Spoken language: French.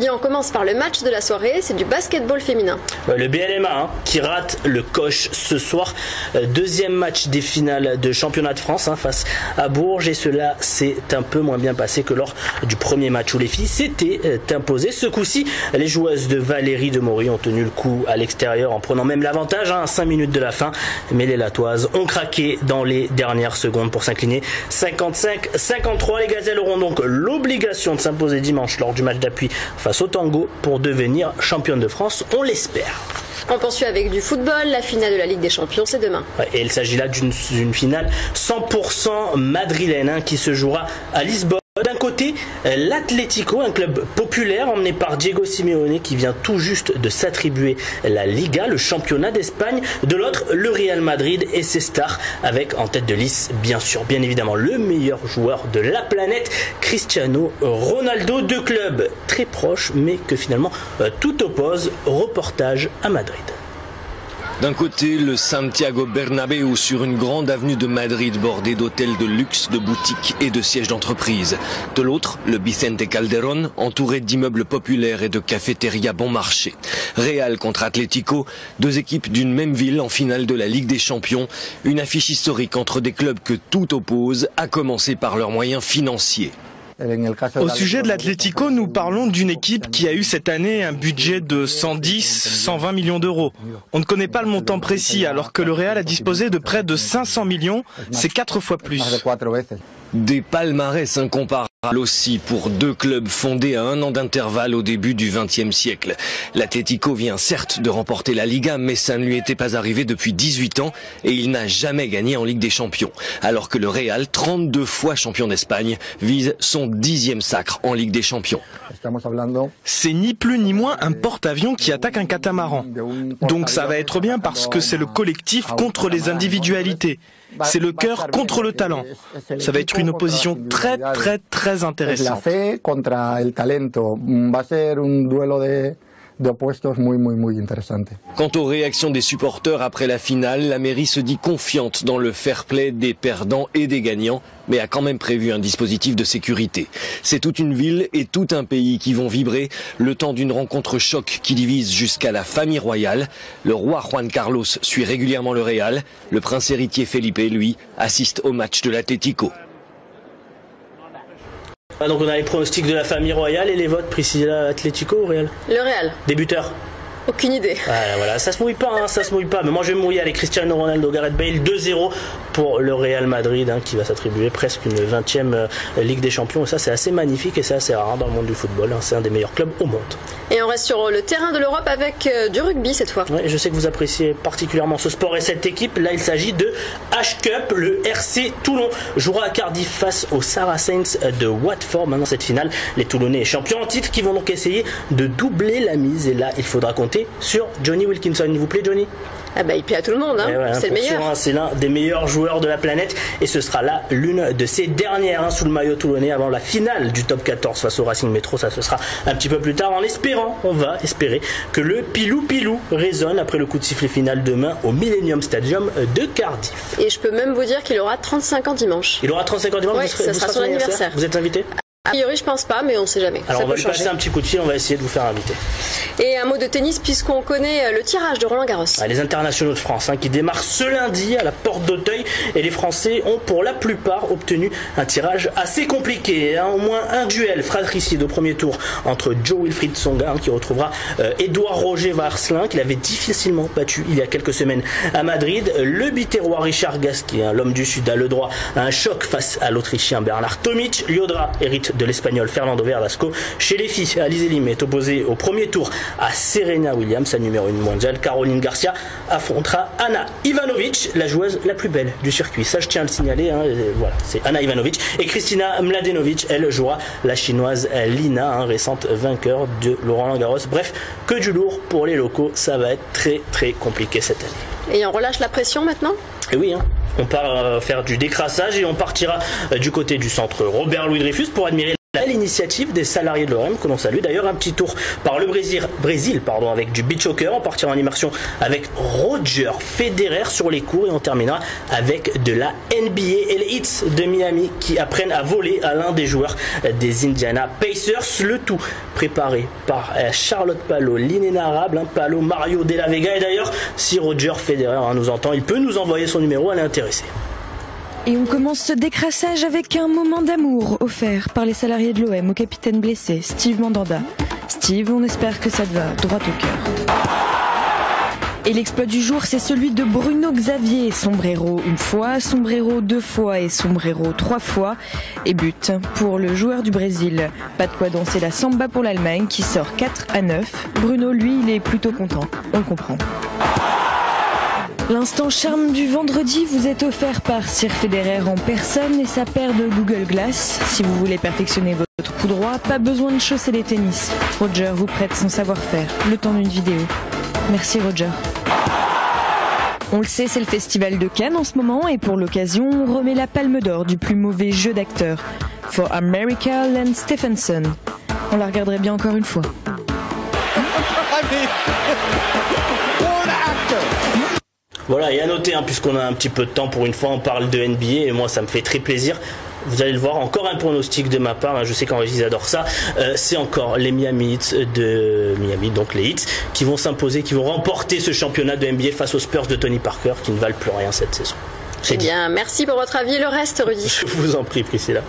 Et on commence par le match de la soirée, c'est du basketball féminin. Le BLMA qui rate le coche ce soir. Deuxième match des finales de championnat de France face à Bourges. Et cela s'est un peu moins bien passé que lors du premier match où les filles s'étaient imposées. Ce coup-ci, les joueuses de Valérie Demory ont tenu le coup à l'extérieur en prenant même l'avantage à 5 minutes de la fin. Mais les Latoises ont craqué dans les dernières secondes pour s'incliner 55-53. Les Gazelles auront donc l'obligation de s'imposer dimanche lors du match d'appui face au Tango pour devenir championne de France, on l'espère. On poursuit avec du football, la finale de la Ligue des Champions, c'est demain. Et il s'agit là d'une finale 100% madrilène qui se jouera à Lisbonne. D'un côté, l'Atlético, un club populaire emmené par Diego Simeone qui vient tout juste de s'attribuer la Liga, le championnat d'Espagne. De l'autre, le Real Madrid et ses stars avec en tête de liste, bien évidemment, le meilleur joueur de la planète, Cristiano Ronaldo. Deux clubs très proches mais que finalement tout oppose. Reportage à Madrid. D'un côté, le Santiago Bernabéu sur une grande avenue de Madrid bordée d'hôtels de luxe, de boutiques et de sièges d'entreprise. De l'autre, le Vicente Calderón entouré d'immeubles populaires et de cafétérias bon marché. Real contre Atlético, deux équipes d'une même ville en finale de la Ligue des Champions. Une affiche historique entre des clubs que tout oppose, à commencer par leurs moyens financiers. Au sujet de l'Atlético, nous parlons d'une équipe qui a eu cette année un budget de 110-120 millions d'euros. On ne connaît pas le montant précis, alors que le Real a disposé de près de 500 millions, c'est 4 fois plus. Des palmarès incomparables aussi pour deux clubs fondés à 1 an d'intervalle au début du XXe siècle. L'Atlético vient certes de remporter la Liga, mais ça ne lui était pas arrivé depuis 18 ans et il n'a jamais gagné en Ligue des Champions. Alors que le Real, 32 fois champion d'Espagne, vise son 10e sacre en Ligue des Champions. C'est ni plus ni moins un porte-avions qui attaque un catamaran. Donc ça va être bien parce que c'est le collectif contre les individualités. C'est le cœur contre le talent. Ça va être une opposition très intéressante. Quant aux réactions des supporters après la finale, la mairie se dit confiante dans le fair play des perdants et des gagnants, mais a quand même prévu un dispositif de sécurité. C'est toute une ville et tout un pays qui vont vibrer le temps d'une rencontre choc qui divise jusqu'à la famille royale. Le roi Juan Carlos suit régulièrement le Real. Le prince héritier Felipe, lui, assiste au match de l'Atlético. Donc on a les pronostics de la famille royale et les votes. Priscilla, Atlético ou Real? Le Real. Débuteur? Aucune idée. Voilà, ça se mouille pas, ça se mouille pas. Mais moi je vais mouiller avec Cristiano Ronaldo, Gareth Bale, 2-0 pour le Real Madrid qui va s'attribuer presque une 20e Ligue des Champions. Et ça c'est assez magnifique et c'est assez rare dans le monde du football. C'est un des meilleurs clubs au monde. Et on reste sur le terrain de l'Europe avec du rugby cette fois. Ouais, je sais que vous appréciez particulièrement ce sport et cette équipe. Là il s'agit de H-Cup. Le RC Toulon jouera à Cardiff face aux Saracens de Watford. Maintenant cette finale, les Toulonnais champions en titre qui vont donc essayer de doubler la mise. Et là il faudra compter sur Jonny Wilkinson. Il vous plaît Jonny? Il plaît à tout le monde, c'est le meilleur. C'est l'un des meilleurs joueurs de la planète et ce sera là l'une de ces dernières sous le maillot toulonnais avant la finale du top 14 face au Racing Métro. Ça ce sera un petit peu plus tard on va espérer que le pilou résonne après le coup de sifflet final demain au Millennium Stadium de Cardiff. Et je peux même vous dire qu'il aura 35 ans dimanche. Il aura 35 ans dimanche. Oui, ça sera son anniversaire. Vous êtes invité? A priori, je pense pas, mais on sait jamais. Alors ça on va peut lui passer changer. un petit coup de fil, on va essayer de vous faire inviter. Et un mot de tennis puisqu'on connaît le tirage de Roland Garros. Les internationaux de France qui démarrent ce lundi à la porte d'Auteuil et les Français ont pour la plupart obtenu un tirage assez compliqué. Au moins un duel fratricide au premier tour entre Jo-Wilfried Tsonga qui retrouvera Édouard Roger Varslin qu'il avait difficilement battu il y a quelques semaines à Madrid. Le Biterrois Richard Gasquet, l'homme du Sud, a le droit à un choc face à l'Autrichien Bernard Tomic. Liodra hérite de l'Espagnol Fernando Verdasco. Chez les filles, Alizé Lim est opposée au premier tour à Serena Williams, sa numéro 1 mondiale. Caroline Garcia affrontera Ana Ivanovic, la joueuse la plus belle du circuit. Ça, je tiens à le signaler. Voilà, c'est Ana Ivanovic. Et Kristina Mladenovic, elle jouera la chinoise Lina, récente vainqueur de Roland Garros. Bref, que du lourd pour les locaux. Ça va être très compliqué cette année. Et on relâche la pression maintenant? Et oui, on part faire du décrassage et on partira du côté du centre Robert Louis Dreyfus pour admirer à l'initiative des salariés de l'OM, que l'on salue. D'ailleurs, un petit tour par le Brésil avec du beach soccer. On partira en immersion avec Roger Federer sur les cours et on terminera avec de la NBA et les Heat de Miami qui apprennent à voler à l'un des joueurs des Indiana Pacers. Le tout préparé par Charlotte Palot, l'inénarrable, Palot, Mario de la Vega. Et d'ailleurs, si Roger Federer nous entend, il peut nous envoyer son numéro, elle est intéressée. Et on commence ce décrassage avec un moment d'amour offert par les salariés de l'OM au capitaine blessé, Steve Mandanda. Steve, on espère que ça te va droit au cœur. Et l'exploit du jour, c'est celui de Bruno Xavier. Sombrero une fois, sombrero 2 fois et sombrero 3 fois. Et but pour le joueur du Brésil. Pas de quoi danser la samba pour l'Allemagne qui sort 4-9. Bruno, lui, il est plutôt content. On le comprend. L'instant charme du vendredi vous est offert par Sir Federer en personne et sa paire de Google Glass. Si vous voulez perfectionner votre coup droit, pas besoin de chausser les tennis. Roger vous prête son savoir-faire, le temps d'une vidéo. Merci Roger. On le sait, c'est le festival de Cannes en ce moment et pour l'occasion, on remet la palme d'or du plus mauvais jeu d'acteur. For America, Lance Stephenson. On la regarderait bien encore une fois. Voilà, et à noter, puisqu'on a un petit peu de temps, pour une fois on parle de NBA et moi ça me fait très plaisir. Vous allez le voir, encore un pronostic de ma part, je sais qu'Henri adore ça, c'est encore les Miami Heat de Miami, donc les Heat, qui vont s'imposer, qui vont remporter ce championnat de NBA face aux Spurs de Tony Parker, qui ne valent plus rien cette saison. C'est bien, merci pour votre avis, le reste Rudy. Je vous en prie Priscilla.